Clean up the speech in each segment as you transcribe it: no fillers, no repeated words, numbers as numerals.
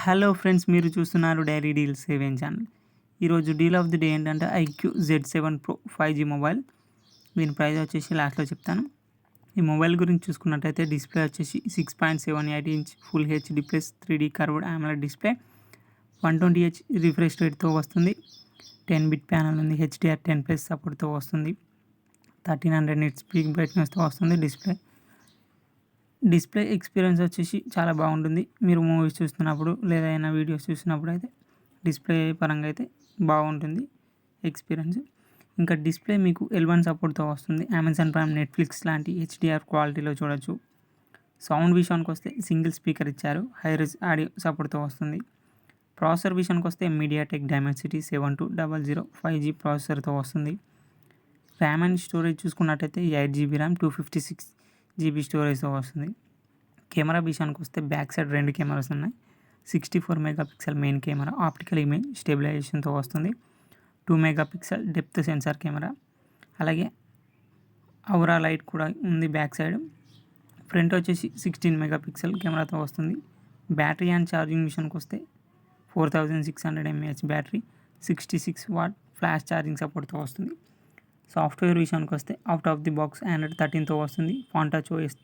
Hello friends, మీరు చూస్తున్నారు daily deal saving channel. ఈరోజు డీల్ ఆఫ్ ది డే ఏంటంటే iQOO Z7 Pro 5G mobile. దీని ప్రైస్ వచ్చేసి లాస్ట్లో చెప్తాను. ఈ మొబైల్ గురించి చూసుకున్నట్టయితే డిస్ప్లే వచ్చేసి 6.78 inch full HD plus 3D curved AMOLED display, 120Hz refresh రేట్తో వస్తుంది. 10-bit ప్యానల్ ఉంది, HDR10+ సపోర్ట్తో వస్తుంది. 1300 నిట్స్ పీక్ బ్రైట్నెస్తో వస్తుంది. డిస్ప్లే ఎక్స్పీరియన్స్ వచ్చేసి చాలా బాగుంటుంది. మీరు మూవీస్ చూస్తున్నప్పుడు లేదా ఏదైనా వీడియోస్ చూసినప్పుడు అయితే డిస్ప్లే పరంగా అయితే బాగుంటుంది ఎక్స్పీరియన్స్. ఇంకా డిస్ప్లే మీకు L1 సపోర్ట్తో వస్తుంది. అమెజాన్ ప్రైమ్, నెట్ఫ్లిక్స్ లాంటి HDR క్వాలిటీలో చూడొచ్చు. సౌండ్ విషయానికి వస్తే సింగిల్ స్పీకర్ ఇచ్చారు. హైరెజ్ ఆడియో సపోర్ట్తో వస్తుంది. ప్రాసెసర్ విషయానికి వస్తే MediaTek Dimensity 7200 5G ప్రాసెసర్తో వస్తుంది. ర్యామ్ అండ్ స్టోరేజ్ చూసుకున్నట్టయితే 8GB ర్యామ్, 256GB స్టోరేజ్తో వస్తుంది. కెమెరా విషయానికి వస్తే బ్యాక్ సైడ్ 2 కెమెరాస్ ఉన్నాయి. 64 megapixel main camera, optical image స్టెబిలైజేషన్తో వస్తుంది. 2 మెగాపిక్సెల్ డెప్త్ సెన్సార్ కెమెరా, అలాగే ఔరా లైట్ కూడా ఉంది బ్యాక్ సైడ్. ఫ్రంట్ వచ్చేసి 16 మెగాపిక్సెల్ కెమెరాతో వస్తుంది. బ్యాటరీ అండ్ ఛార్జింగ్ విషయానికి వస్తే 4600 mAh battery, 66 what flash charging సపోర్ట్తో వస్తుంది. సాఫ్ట్వేర్ విషయానికి వస్తే out of the box Android 13తో వస్తుంది. ఫాంటచ్ OS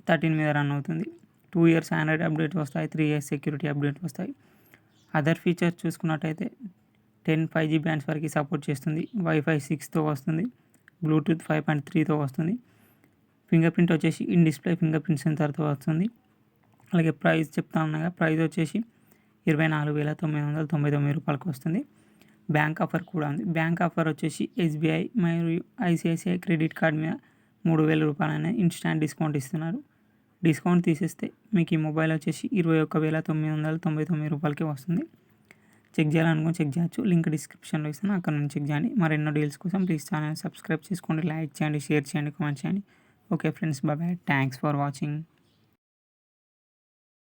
13 మీద రన్ అవుతుంది. 2 years Android అప్డేట్ వస్తాయి, 3 years సెక్యూరిటీ అప్డేట్ వస్తాయి. అదర్ ఫీచర్స్ చూసుకున్నట్టయితే 10 5G బ్యాండ్స్ వరకు సపోర్ట్ చేస్తుంది. Wi-Fi 6తో వస్తుంది. బ్లూటూత్ 5.3తో వస్తుంది. ఫింగర్ ప్రింట్ వచ్చేసి ఇన్ డిస్ప్లే ఫింగర్ ప్రింట్ సెన్సార్తో వస్తుంది. అలాగే ప్రైస్ చెప్తా ఉన్నాగా, ప్రైస్ వచ్చేసి 24,999 రూపాయలకు వస్తుంది. బ్యాంక్ ఆఫర్ కూడా ఉంది. బ్యాంక్ ఆఫర్ వచ్చేసి SBI మరియు ICICI క్రెడిట్ కార్డ్ మీద 3,000 రూపాయలనే ఇన్స్టాంట్ డిస్కౌంట్ ఇస్తున్నారు. డిస్కౌంట్ తీసేస్తే మీకు ఈ మొబైల్ వచ్చేసి 21,999 రూపాయలకే వస్తుంది. చెక్ చేయాలనుకుని చెక్ చేయొచ్చు. లింక్ డిస్క్రిప్షన్లో ఇస్తాను, అక్కడ నుంచి చెక్ చేయండి. మరెన్నో డీల్స్ కోసం ప్లీజ్ ఛానల్ సబ్స్క్రైబ్ చేసుకోండి, లైక్ చేయండి, షేర్ చేయండి, కామెంట్ చేయండి. Okay friends, bye. Thanks for watching.